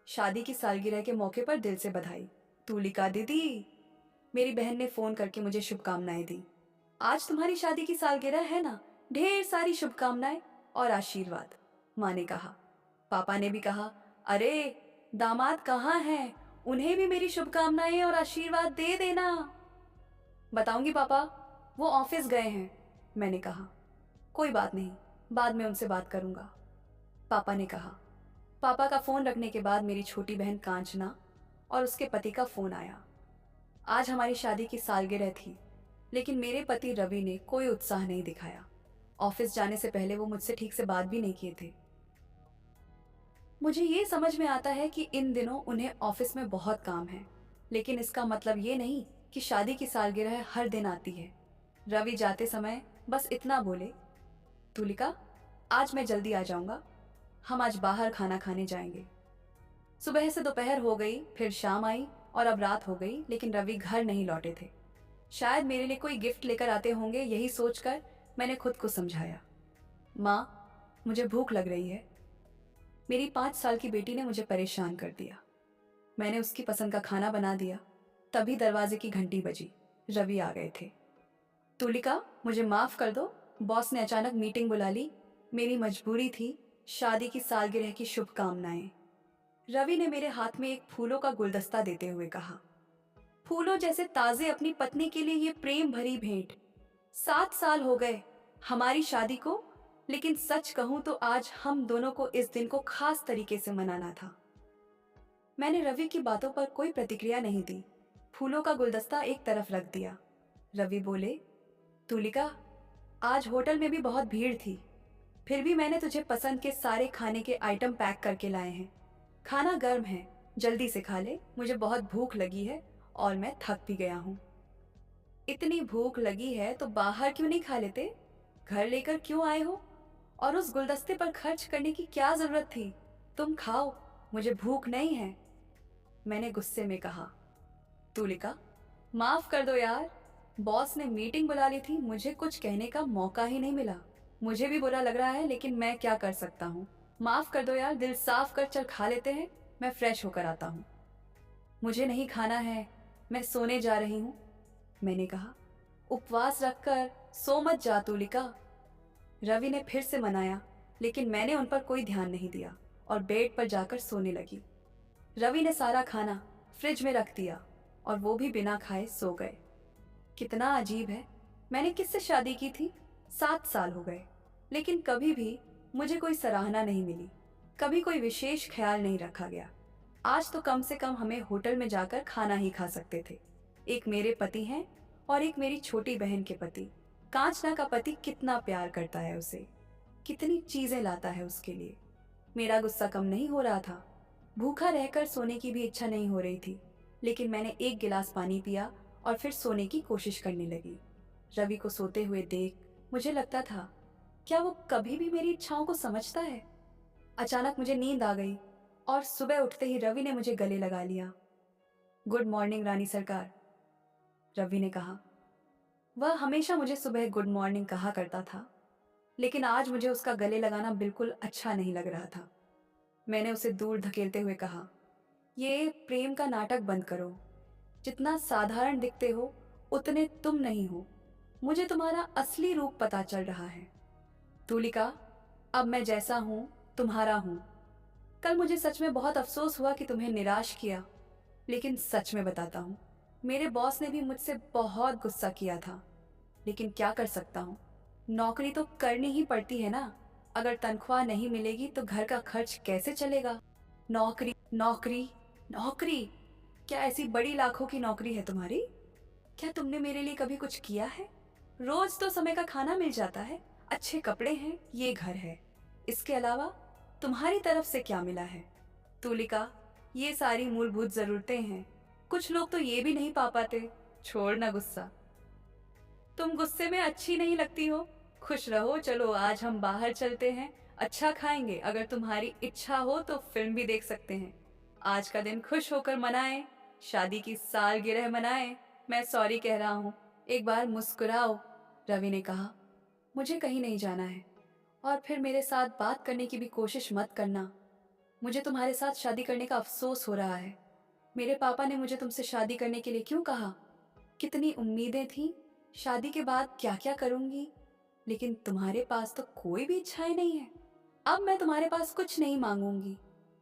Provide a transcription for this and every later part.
शादी की सालगिरह के मौके पर दिल से बधाई। तुलिका दीदी, मेरी बहन ने फोन करके मुझे शुभकामनाएं दी। आज तुम्हारी शादी की सालगिरह है ना, ढेर सारी शुभकामनाएं और आशीर्वाद, माँ ने कहा। पापा ने भी कहा, अरे दामाद कहाँ हैं, उन्हें भी मेरी शुभकामनाएं और आशीर्वाद दे देना। बताऊंगी पापा, वो ऑफिस गए हैं, मैंने कहा। कोई बात नहीं, बाद में उनसे बात करूंगा, पापा ने कहा। पापा का फोन रखने के बाद मेरी छोटी बहन कांचना और उसके पति का फोन आया। आज हमारी शादी की सालगिरह थी, लेकिन मेरे पति रवि ने कोई उत्साह नहीं दिखाया। ऑफिस जाने से पहले वो मुझसे ठीक से बात भी नहीं किए थे। मुझे ये समझ में आता है कि इन दिनों उन्हें ऑफिस में बहुत काम है, लेकिन इसका मतलब ये नहीं कि शादी की सालगिरह हर दिन आती है। रवि जाते समय बस इतना बोले, तुलिका आज मैं जल्दी आ जाऊंगा, हम आज बाहर खाना खाने जाएंगे। सुबह से दोपहर हो गई, फिर शाम आई और अब रात हो गई, लेकिन रवि घर नहीं लौटे थे। शायद मेरे लिए कोई गिफ्ट लेकर आते होंगे, यही सोचकर मैंने खुद को समझाया। माँ, मुझे भूख लग रही है। मेरी 5 साल की बेटी ने मुझे परेशान कर दिया। मैंने उसकी पसंद का खाना बना दिया। तभी दरवाजे की घंटी बजी। रवि आ गए थे। तुलिका, मुझे माफ कर दो, बॉस ने अचानक मीटिंग बुला ली। मेरी मजबूरी थी। शादी की सालगिरह की शुभकामनाएं। रवि ने मेरे हाथ में एक फूलों का गुलदस्ता देते हुए कहा, फूलों जैसे ताजे अपनी पत्नी के लिए ये प्रेम भरी भेंट। 7 साल हो गए हमारी शादी को, लेकिन सच कहूं तो आज हम दोनों को इस दिन को खास तरीके से मनाना था। मैंने रवि की बातों पर कोई प्रतिक्रिया नहीं दी। फूलों का गुलदस्ता एक तरफ रख दिया। रवि बोले, तुलिका, आज होटल में भी बहुत भीड़ थी, फिर भी मैंने तुझे पसंद के सारे खाने के आइटम पैक करके लाए हैं। खाना गर्म है, जल्दी से खा ले, मुझे बहुत भूख लगी है और मैं थक भी गया हूँ। इतनी भूख लगी है तो बाहर क्यों नहीं खा लेते? घर लेकर क्यों आए हो? और उस गुलदस्ते पर खर्च करने की क्या जरूरत थी? तुम खाओ, मुझे भूख नहीं है, मैंने गुस्से में कहा। तुलिका, माफ कर दो यार, बॉस ने मीटिंग बुला ली थी, मुझे कुछ कहने का मौका ही नहीं मिला। मुझे भी बुरा लग रहा है, लेकिन मैं क्या कर सकता हूँ। माफ कर दो यार, दिल साफ कर, चल खा लेते हैं, मैं फ्रेश होकर आता हूँ। मुझे नहीं खाना है, मैं सोने जा रही हूँ, मैंने कहा। उपवास रखकर सो मत जा तुलिका, रवि ने फिर से मनाया, लेकिन मैंने उन पर कोई ध्यान नहीं दिया और बेड पर जाकर सोने लगी। रवि ने सारा खाना फ्रिज में रख दिया और वो भी बिना खाए सो गए। कितना अजीब है, मैंने किससे शादी की थी? 7 साल हो गए, लेकिन कभी भी मुझे कोई सराहना नहीं मिली, कभी कोई विशेष ख्याल नहीं रखा गया। आज तो कम से कम हमें होटल में जाकर खाना ही खा सकते थे। एक मेरे पति हैं और एक मेरी छोटी बहन के पति। कांचना का पति कितना प्यार करता है उसे, कितनी चीजें लाता है उसके लिए। मेरा गुस्सा कम नहीं हो रहा था। भूखा रहकर सोने की भी इच्छा नहीं हो रही थी, लेकिन मैंने एक गिलास पानी पिया और फिर सोने की कोशिश करने लगी। रवि को सोते हुए देख मुझे लगता था, क्या वो कभी भी मेरी इच्छाओं को समझता है? अचानक मुझे नींद आ गई और सुबह उठते ही रवि ने मुझे गले लगा लिया। गुड मॉर्निंग रानी सरकार, रवि ने कहा। वह हमेशा मुझे सुबह गुड मॉर्निंग कहा करता था, लेकिन आज मुझे उसका गले लगाना बिल्कुल अच्छा नहीं लग रहा था। मैंने उसे दूर धकेलते हुए कहा, ये प्रेम का नाटक बंद करो। जितना साधारण दिखते हो उतने तुम नहीं हो। मुझे तुम्हारा असली रूप पता चल रहा है। तुलिका, अब मैं जैसा हूं तुम्हारा हूं। कल मुझे सच में बहुत अफसोस हुआ कि तुम्हें निराश किया, लेकिन सच में बताता हूं, मेरे बॉस ने भी मुझसे बहुत गुस्सा किया था, लेकिन क्या कर सकता हूं, नौकरी तो करनी ही पड़ती है ना। अगर तनख्वाह नहीं मिलेगी तो घर का खर्च कैसे चलेगा? नौकरी नौकरी नौकरी, क्या ऐसी बड़ी लाखों की नौकरी है तुम्हारी? क्या तुमने मेरे लिए कभी कुछ किया है? रोज तो समय का खाना मिल जाता है, अच्छे कपड़े हैं, ये घर है, इसके अलावा तुम्हारी तरफ से क्या मिला है? तुलिका, ये सारी मूलभूत जरूरतें हैं, कुछ लोग तो ये भी नहीं पा पाते। छोड़ ना गुस्सा, तुम गुस्से में अच्छी नहीं लगती हो। खुश रहो, चलो आज हम बाहर चलते हैं, अच्छा खाएंगे, अगर तुम्हारी इच्छा हो तो फिल्म भी देख सकते हैं। आज का दिन खुश होकर मनाएं, शादी की सालगिरह मनाएं। मैं सॉरी कह रहा हूँ, एक बार मुस्कुराओ, रवि ने कहा। मुझे कहीं नहीं जाना है और फिर मेरे साथ बात करने की भी कोशिश मत करना। मुझे तुम्हारे साथ शादी करने का अफसोस हो रहा है। मेरे पापा ने मुझे तुमसे शादी करने के लिए क्यों कहा? कितनी उम्मीदें थीं, शादी के बाद क्या-क्या करूँगी, लेकिन तुम्हारे पास तो कोई भी इच्छाएँ नहीं है। अब मैं तुम्हारे पास कुछ नहीं माँगूँगी,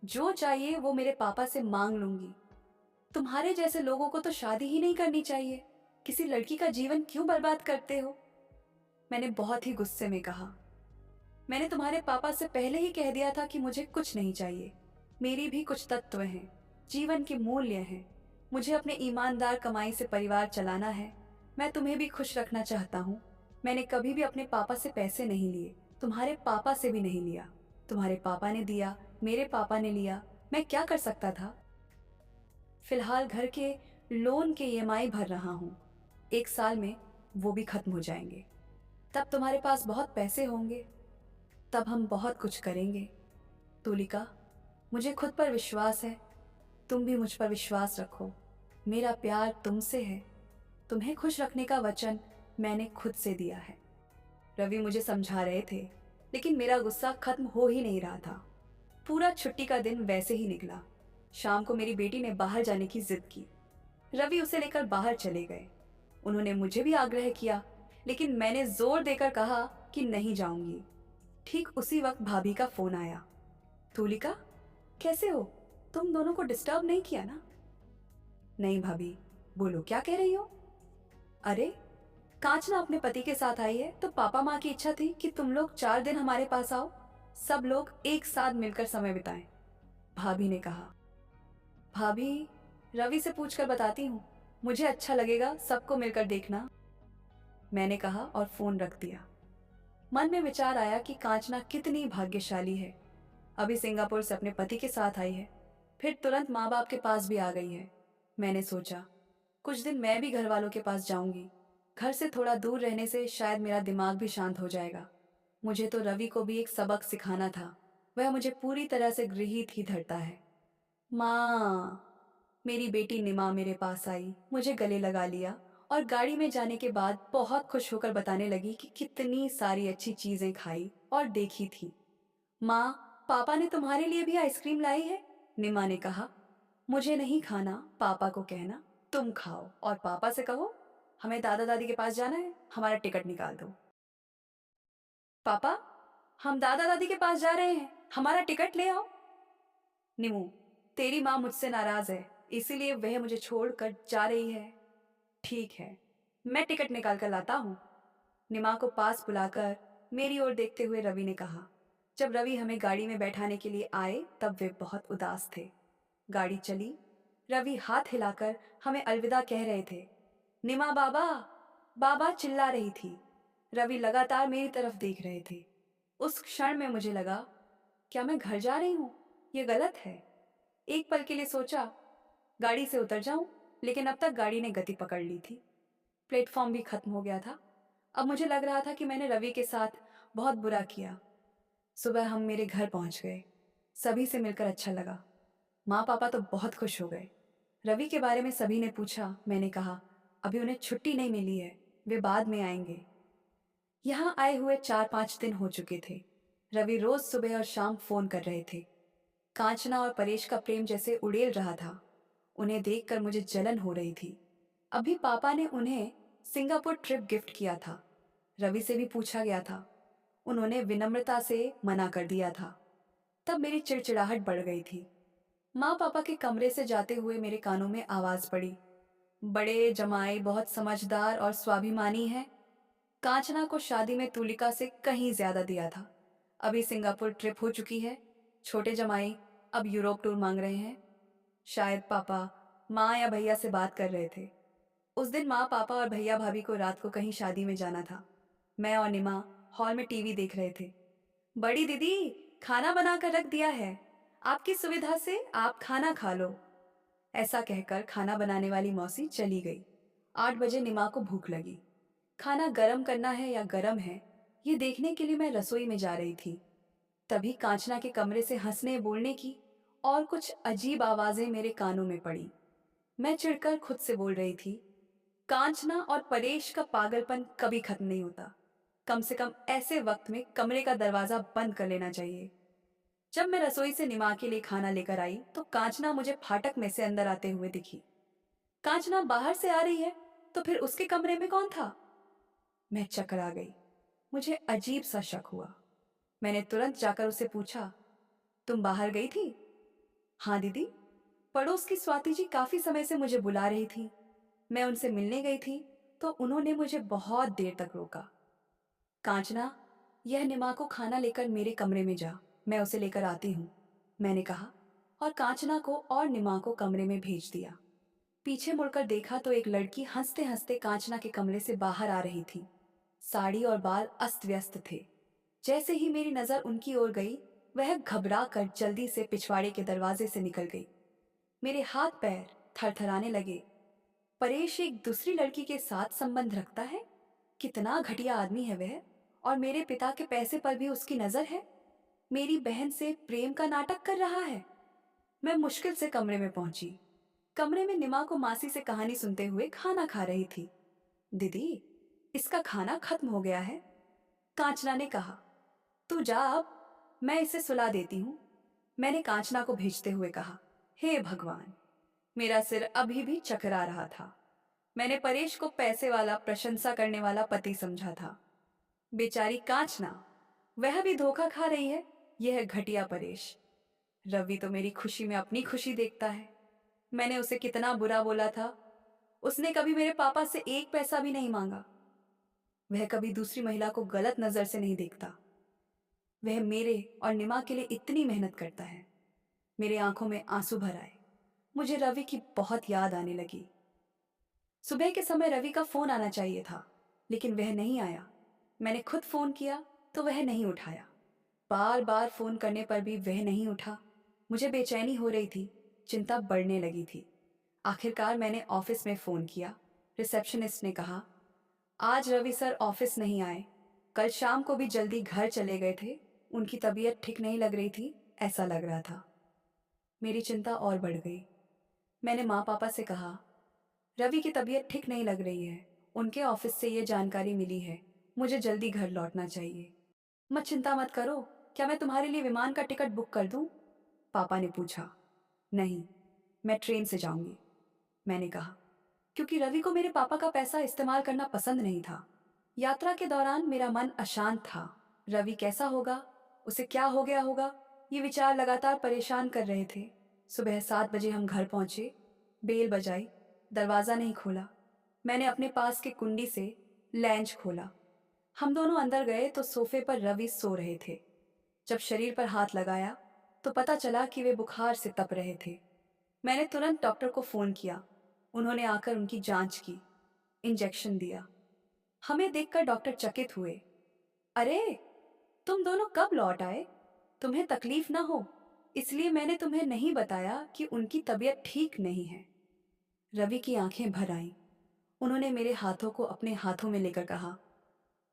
जो चाहिए वो मेरे पापा से माँग लूँगी। तुम्हारे जैसे लोगों को तो शादी ही नहीं करनी चाहिए। किसी लड़की का जीवन क्यों बर्बाद करते हो? मैंने बहुत ही गुस्से में कहा। मैंने तुम्हारे पापा से पहले ही कह दिया था कि मुझे कुछ नहीं चाहिए। मेरी भी कुछ तत्व हैं, जीवन के मूल्य हैं। मुझे अपने ईमानदार कमाई से परिवार चलाना है। मैं तुम्हें भी खुश रखना चाहता हूँ। मैंने कभी भी अपने पापा से पैसे नहीं लिए, तुम्हारे पापा से भी नहीं लिया। तुम्हारे पापा ने दिया, मेरे पापा ने लिया, मैं क्या कर सकता था? फिलहाल घर के लोन के ईएमआई भर रहा हूँ। 1 साल में वो भी खत्म हो जाएंगे। तब तुम्हारे पास बहुत पैसे होंगे, तब हम बहुत कुछ करेंगे। तुलिका, मुझे खुद पर विश्वास है, तुम भी मुझ पर विश्वास रखो। मेरा प्यार तुमसे है, तुम्हें खुश रखने का वचन मैंने खुद से दिया है। रवि मुझे समझा रहे थे, लेकिन मेरा गुस्सा खत्म हो ही नहीं रहा था। पूरा छुट्टी का दिन वैसे ही निकला। शाम को मेरी बेटी ने बाहर जाने की जिद की। रवि उसे लेकर बाहर चले गए। उन्होंने मुझे भी आग्रह किया, लेकिन मैंने जोर देकर कहा कि नहीं जाऊंगी। ठीक उसी वक्त भाभी का फोन आया। तुलिका, कैसे हो? तुम दोनों को डिस्टर्ब नहीं किया ना? नहीं भाभी, बोलो क्या कह रही हो? अरे, कांचना अपने पति के साथ आई है तो पापा माँ की इच्छा थी कि तुम लोग 4 दिन हमारे पास आओ, सब लोग एक साथ मिलकर समय बिताएं। भाभी ने कहा। भाभी, रवि से पूछकर बताती हूँ, मुझे अच्छा लगेगा सबको मिलकर देखना, मैंने कहा और फोन रख दिया। मन में विचार आया कि कांचना कितनी भाग्यशाली है। अभी सिंगापुर से अपने पति के साथ आई है, फिर तुरंत माँ बाप के पास भी आ गई है। मैंने सोचा, कुछ दिन मैं भी घर वालों के पास जाऊंगी। घर से थोड़ा दूर रहने से शायद मेरा दिमाग भी शांत हो जाएगा। मुझे तो रवि को भी एक सबक सिखाना था। वह मुझे पूरी तरह से गृहीत ही धरता है। माँ, मेरी बेटी निमा मेरे पास आई, मुझे गले लगा लिया और गाड़ी में जाने के बाद बहुत खुश होकर बताने लगी कि कितनी सारी अच्छी चीजें खाई और देखी थी। माँ, पापा ने तुम्हारे लिए भी आइसक्रीम लाई है, निमा ने कहा। मुझे नहीं खाना, पापा को कहना तुम खाओ और पापा से कहो हमें दादा दादी के पास जाना है, हमारा टिकट निकाल दो। पापा, हम दादा दादी के पास जा रहे हैं, हमारा टिकट ले आओ। निमू, तेरी माँ मुझसे नाराज है, इसीलिए वह मुझे छोड़कर जा रही है। ठीक है, मैं टिकट निकाल कर लाता हूँ, निमा को पास बुलाकर मेरी ओर देखते हुए रवि ने कहा। जब रवि हमें गाड़ी में बैठाने के लिए आए तब वे बहुत उदास थे। गाड़ी चली। रवि हाथ हिलाकर हमें अलविदा कह रहे थे। निमा बाबा, बाबा चिल्ला रही थी। रवि लगातार मेरी तरफ देख रहे थे। उस क्षण में मुझे लगा, क्या मैं घर जा रही हूँ? ये गलत है। एक पल के लिए सोचा गाड़ी से उतर जाऊं, लेकिन अब तक गाड़ी ने गति पकड़ ली थी। प्लेटफॉर्म भी खत्म हो गया था। अब मुझे लग रहा था कि मैंने रवि के साथ बहुत बुरा किया। सुबह हम मेरे घर पहुंच गए। सभी से मिलकर अच्छा लगा। माँ पापा तो बहुत खुश हो गए। रवि के बारे में सभी ने पूछा। मैंने कहा, अभी उन्हें छुट्टी नहीं मिली है, वे बाद में आएंगे। यहाँ आए हुए 4-5 दिन हो चुके थे। रवि रोज सुबह और शाम फोन कर रहे थे। कांचना और परेश का प्रेम जैसे उड़ेल रहा था। उन्हें देखकर मुझे जलन हो रही थी। अभी पापा ने उन्हें सिंगापुर ट्रिप गिफ्ट किया था। रवि से भी पूछा गया था। उन्होंने विनम्रता से मना कर दिया था। तब मेरी चिड़चिड़ाहट बढ़ गई थी। माँ पापा के कमरे से जाते हुए मेरे कानों में आवाज पड़ी, बड़े जमाई बहुत समझदार और स्वाभिमानी है। कांचना को शादी में तुलिका से कहीं ज्यादा दिया था। अभी सिंगापुर ट्रिप हो चुकी है। छोटे जमाई अब यूरोप टूर मांग रहे हैं। शायद पापा माँ या भैया से बात कर रहे थे। उस दिन माँ पापा और भैया भाभी को रात को कहीं शादी में जाना था। मैं और निमा हॉल में टीवी देख रहे थे। बड़ी दीदी, खाना बना कर रख दिया है, आपकी सुविधा से आप खाना खा लो, ऐसा कहकर खाना बनाने वाली मौसी चली गई। 8 बजे निमा को भूख लगी। खाना गरम करना है या गरम है, ये देखने के लिए मैं रसोई में जा रही थी। तभी कांचना के कमरे से हंसने बोलने की और कुछ अजीब आवाजें मेरे कानों में पड़ी। मैं चिढ़कर खुद से बोल रही थी, कांचना और परेश का पागलपन कभी खत्म नहीं होता। कम से कम ऐसे वक्त में कमरे का दरवाजा बंद कर लेना चाहिए। जब मैं रसोई से निमा के लिए खाना लेकर आई तो कांचना मुझे फाटक में से अंदर आते हुए दिखी। कांचना बाहर से आ रही है, तो फिर उसके कमरे में कौन था? मैं चकरा गई। मुझे अजीब सा शक हुआ। मैंने तुरंत जाकर उसे पूछा, तुम बाहर गई थी? हाँ दीदी, पड़ोस की स्वाति जी काफी समय से मुझे बुला रही थी। मैं उनसे मिलने गई थी तो उन्होंने मुझे बहुत देर तक रोका। कांचना, यह निमा को खाना लेकर मेरे कमरे में जा, मैं उसे लेकर आती हूँ, मैंने कहा, और कांचना को और निमा को कमरे में भेज दिया। पीछे मुड़कर देखा तो एक लड़की हंसते हंसते कांचना के कमरे से बाहर आ रही थी। साड़ी और बाल अस्त व्यस्त थे। जैसे ही मेरी नजर उनकी ओर गई, वह घबरा कर जल्दी से पिछवाड़े के दरवाजे से निकल गई। मेरे हाथ पैर थरथराने लगे। परेश एक दूसरी लड़की के साथ संबंध रखता है? कितना घटिया आदमी है वह। और मेरे पिता के पैसे पर भी उसकी नजर है। मेरी बहन से प्रेम का नाटक कर रहा है। मैं मुश्किल से कमरे में पहुंची। कमरे में निमा को मासी से कहानी सुनते हुए खाना खा रही थी। दीदी, इसका खाना खत्म हो गया है, कांचना ने कहा। तू जा अब, मैं इसे सुला देती हूँ, मैंने कांचना को भेजते हुए कहा। हे भगवान, मेरा सिर अभी भी चकरा रहा था। मैंने परेश को पैसे वाला, प्रशंसा करने वाला पति समझा था। बेचारी कांचना, वह भी धोखा खा रही है। यह घटिया परेश। रवि तो मेरी खुशी में अपनी खुशी देखता है। मैंने उसे कितना बुरा बोला था। उसने कभी मेरे पापा से एक पैसा भी नहीं मांगा। वह कभी दूसरी महिला को गलत नजर से नहीं देखता। वह मेरे और निमा के लिए इतनी मेहनत करता है। मेरे आंखों में आंसू भर आए। मुझे रवि की बहुत याद आने लगी। सुबह के समय रवि का फोन आना चाहिए था, लेकिन वह नहीं आया। मैंने खुद फोन किया तो वह नहीं उठाया। बार बार फोन करने पर भी वह नहीं उठा। मुझे बेचैनी हो रही थी, चिंता बढ़ने लगी थी। आखिरकार मैंने ऑफिस में फोन किया। रिसेप्शनिस्ट ने कहा, आज रवि सर ऑफिस नहीं आए। कल शाम को भी जल्दी घर चले गए थे। उनकी तबीयत ठीक नहीं लग रही थी, ऐसा लग रहा था। मेरी चिंता और बढ़ गई। मैंने माँ पापा से कहा, रवि की तबीयत ठीक नहीं लग रही है। उनके ऑफिस से ये जानकारी मिली है। मुझे जल्दी घर लौटना चाहिए। मत चिंता मत करो, क्या मैं तुम्हारे लिए विमान का टिकट बुक कर दूं? पापा ने पूछा। नहीं, मैं ट्रेन से जाऊंगी, मैंने कहा, क्योंकि रवि को मेरे पापा का पैसा इस्तेमाल करना पसंद नहीं था। यात्रा के दौरान मेरा मन अशांत था। रवि कैसा होगा, उसे क्या हो गया होगा, ये विचार लगातार परेशान कर रहे थे। सुबह 7 बजे हम घर पहुंचे। बेल बजाई, दरवाज़ा नहीं खोला। मैंने अपने पास के कुंडी से लैंच खोला। हम दोनों अंदर गए तो सोफे पर रवि सो रहे थे। जब शरीर पर हाथ लगाया तो पता चला कि वे बुखार से तप रहे थे। मैंने तुरंत डॉक्टर को फ़ोन किया। उन्होंने आकर उनकी जांच की, इंजेक्शन दिया। हमें देखकर डॉक्टर चकित हुए। अरे, तुम दोनों कब लौट आए? तुम्हें तकलीफ ना हो इसलिए मैंने तुम्हें नहीं बताया कि उनकी तबीयत ठीक नहीं है। रवि की आंखें भर आईं। उन्होंने मेरे हाथों को अपने हाथों में लेकर कहा,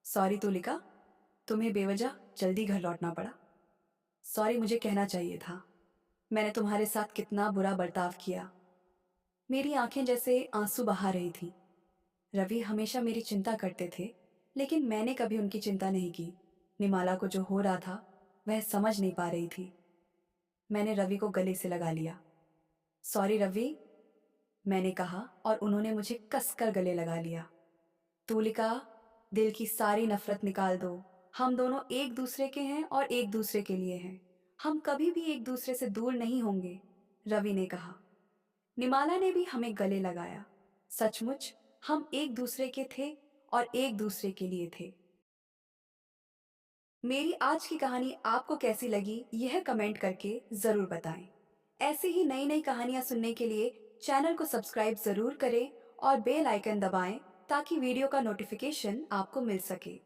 सॉरी तुलिका, तुम्हें बेवजह जल्दी घर लौटना पड़ा। सॉरी मुझे कहना चाहिए था। मैंने तुम्हारे साथ कितना बुरा बर्ताव किया। मेरी आंखें जैसे आंसू बहा रही थी। रवि हमेशा मेरी चिंता करते थे, लेकिन मैंने कभी उनकी चिंता नहीं की। निमाला को जो हो रहा था वह समझ नहीं पा रही थी। मैंने रवि को गले से लगा लिया। सॉरी रवि, मैंने कहा, और उन्होंने मुझे कसकर गले लगा लिया। तुलिका, दिल की सारी नफरत निकाल दो। हम दोनों एक दूसरे के हैं और एक दूसरे के लिए हैं। हम कभी भी एक दूसरे से दूर नहीं होंगे, रवि ने कहा। निमाला ने भी हमें गले लगाया। सचमुच हम एक दूसरे के थे और एक दूसरे के लिए थे। मेरी आज की कहानी आपको कैसी लगी यह कमेंट करके ज़रूर बताएं। ऐसी ही नई नई कहानियाँ सुनने के लिए चैनल को सब्सक्राइब ज़रूर करें और बेल आइकन दबाएं ताकि वीडियो का नोटिफिकेशन आपको मिल सके।